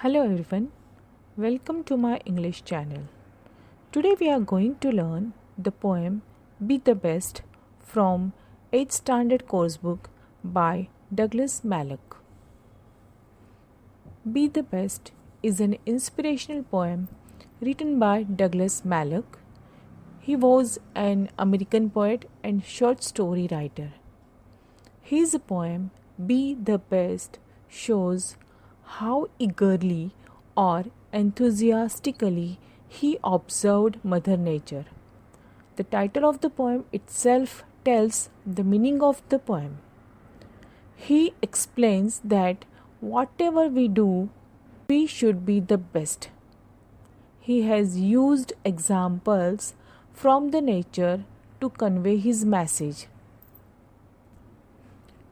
Hello everyone, welcome to my English channel. Today we are going to learn the poem Be the Best from 8th Standard Course Book by Douglas Malloch. Be the Best is an inspirational poem written by Douglas Malloch. He was an American poet and short story writer. His poem Be the Best shows how eagerly or enthusiastically he observed Mother Nature. The title of the poem itself tells the meaning of the poem. He explains that whatever we do, we should be the best. He has used examples from the nature to convey his message.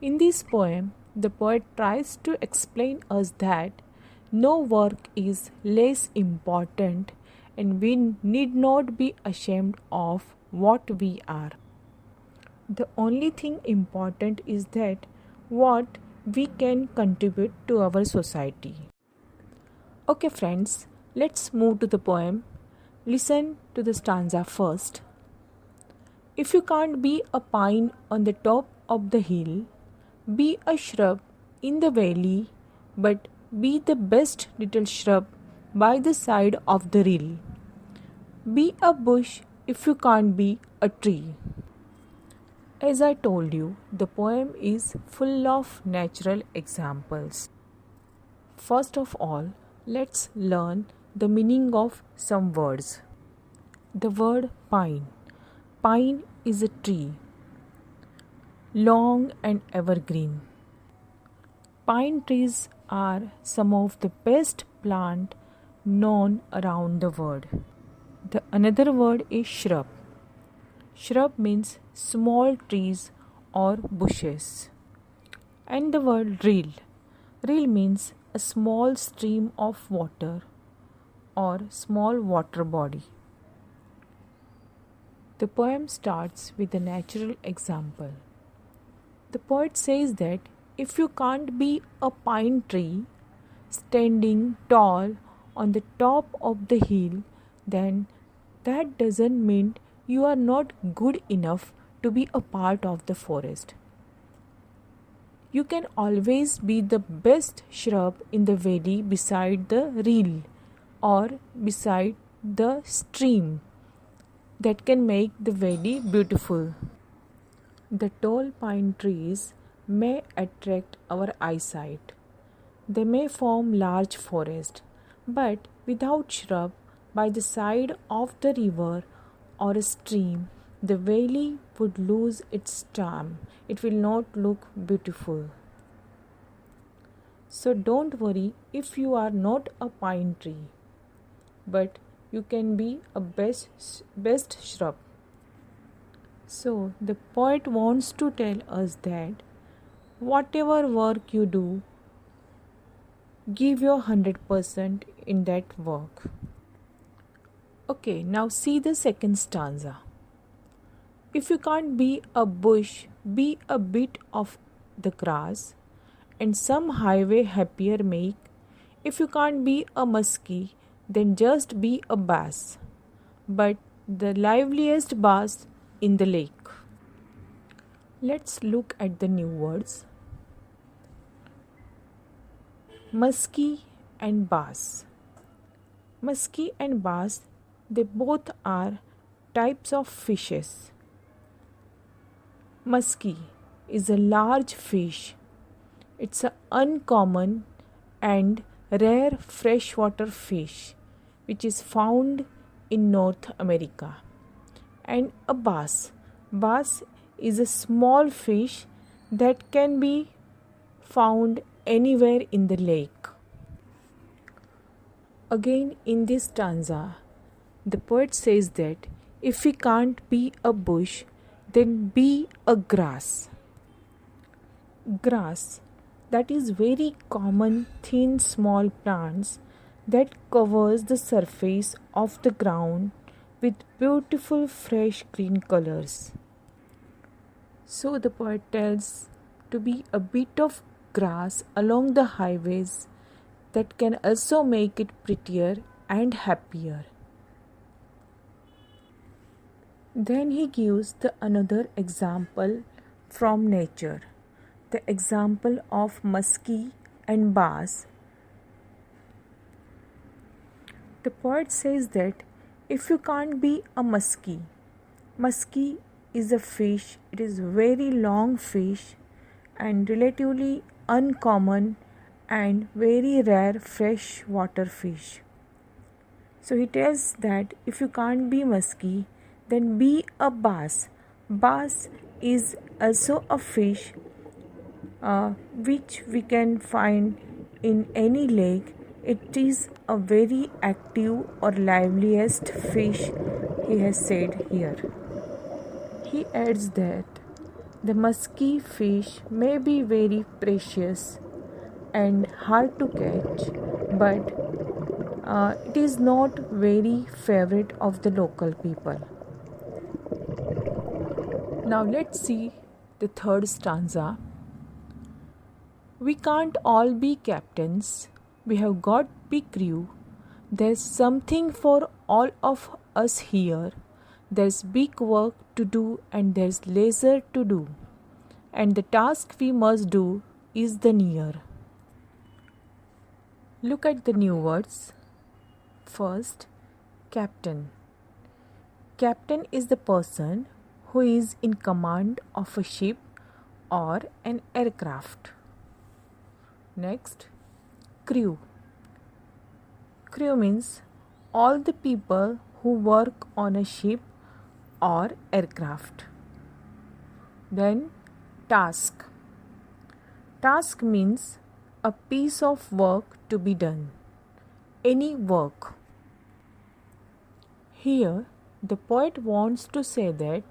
In this poem, the poet tries to explain us that no work is less important and we need not be ashamed of what we are. The only thing important is that what we can contribute to our society. Okay friends, let's move to the poem. Listen to the stanza first. If you can't be a pine on the top of the hill, be a shrub in the valley, but be the best little shrub by the side of the rill. Be a bush if you can't be a tree. As I told you, the poem is full of natural examples. First of all, let's learn the meaning of some words. The word pine. Pine is a tree, long and evergreen. Pine trees are some of the best plants known around the world. The another word is shrub. Shrub means small trees or bushes. And the word rill. Rill means a small stream of water or small water body. The poem starts with a natural example. The poet says that if you can't be a pine tree standing tall on the top of the hill, then that doesn't mean you are not good enough to be a part of the forest. You can always be the best shrub in the valley beside the rill or beside the stream that can make the valley beautiful. The tall pine trees may attract our eyesight. They may form large forests, but without shrub by the side of the river or a stream, the valley would lose its charm. It will not look beautiful. So don't worry if you are not a pine tree, but you can be a best shrub. So the poet wants to tell us that whatever work you do, give your 100% in that work. Okay, now see the second stanza. If you can't be a bush, be a bit of the grass, and some highway happier make. If you can't be a muskie, then just be a bass, but the liveliest bass in the lake. Let's look at the new words. Muskie and bass. Muskie and bass, they both are types of fishes. Muskie is a large fish. It's an uncommon and rare freshwater fish which is found in North America. And a bass. Bass is a small fish that can be found anywhere in the lake. Again, in this stanza, the poet says that if we can't be a bush, then be a grass. Grass, that is very common thin small plants that covers the surface of the ground with beautiful fresh green colors. So the poet tells to be a bit of grass along the highways that can also make it prettier and happier. Then he gives the another example from nature, the example of muskie and bass. The poet says that if you can't be a muskie is a fish, it is very long fish and relatively uncommon and very rare freshwater fish. So he tells that if you can't be muskie, then be a bass. Bass is also a fish which we can find in any lake. It is a very active or liveliest fish, he has said here. He adds that the musky fish may be very precious and hard to catch, but it is not very favorite of the local people. Now let's see the third stanza. We can't all be captains. We have got big crew. There's something for all of us here. There's big work to do and there's leisure to do. And the task we must do is the near. Look at the new words. First, captain. Captain is the person who is in command of a ship or an aircraft. Next, crew. Crew means all the people who work on a ship or aircraft. Then, task. Task means a piece of work to be done. Any work. Here, the poet wants to say that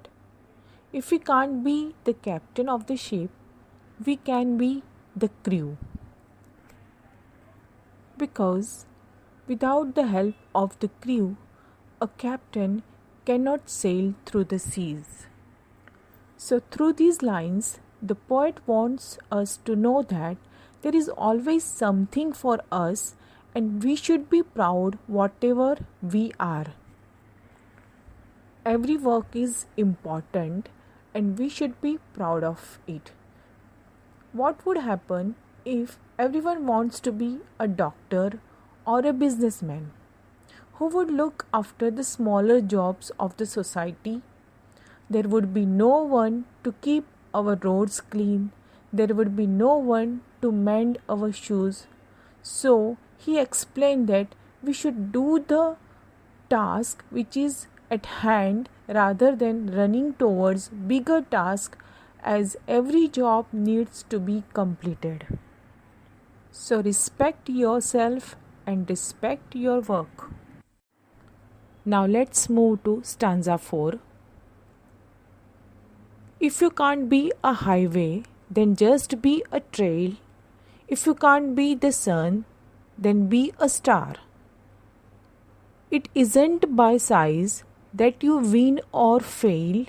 if we can't be the captain of the ship, we can be the crew. Because without the help of the crew, a captain cannot sail through the seas. So through these lines, the poet wants us to know that there is always something for us and we should be proud whatever we are. Every work is important and we should be proud of it. What would happen if everyone wants to be a doctor or a businessman? Who would look after the smaller jobs of the society? There would be no one to keep our roads clean. There would be no one to mend our shoes. So he explained that we should do the task which is at hand rather than running towards bigger tasks, as every job needs to be completed. So respect yourself and respect your work. Now let's move to stanza 4. If you can't be a highway, then just be a trail. If you can't be the sun, then be a star. It isn't by size that you win or fail.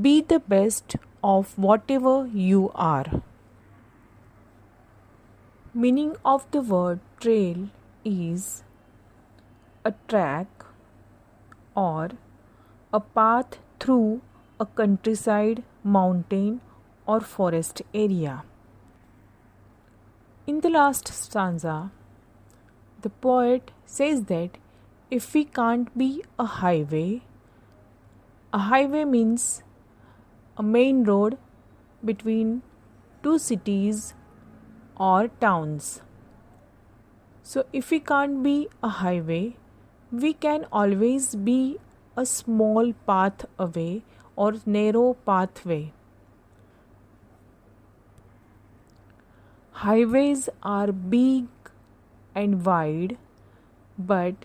Be the best of whatever you are. Meaning of the word trail is a track or a path through a countryside, mountain or forest area. In the last stanza, the poet says that if we can't be a highway means a main road between two cities or towns. So if we can't be a highway, we can always be a small path away or narrow pathway. Highways are big and wide, but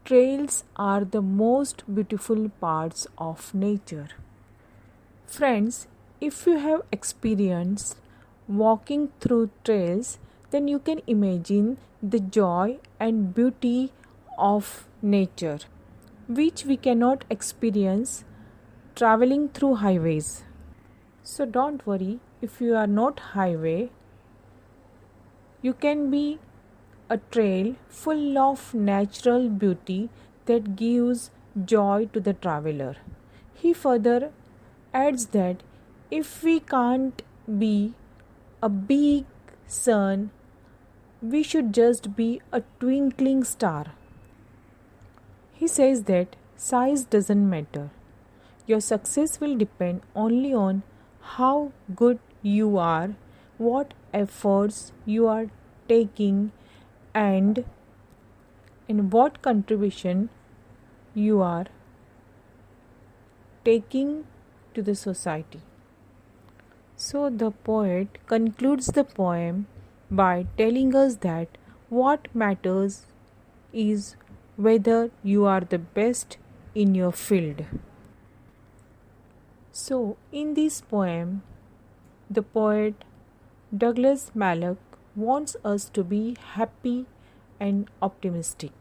trails are the most beautiful parts of nature. Friends, if you have experienced walking through trails, then you can imagine the joy and beauty of nature, which we cannot experience traveling through highways. So don't worry, if you are not highway, you can be a trail full of natural beauty that gives joy to the traveler. He further adds that if we can't be a big sun, we should just be a twinkling star. He says that size doesn't matter. Your success will depend only on how good you are, what efforts you are taking, and in what contribution you are taking to the society. So the poet concludes the poem by telling us that what matters is whether you are the best in your field. So, in this poem, the poet Douglas Malloch wants us to be happy and optimistic.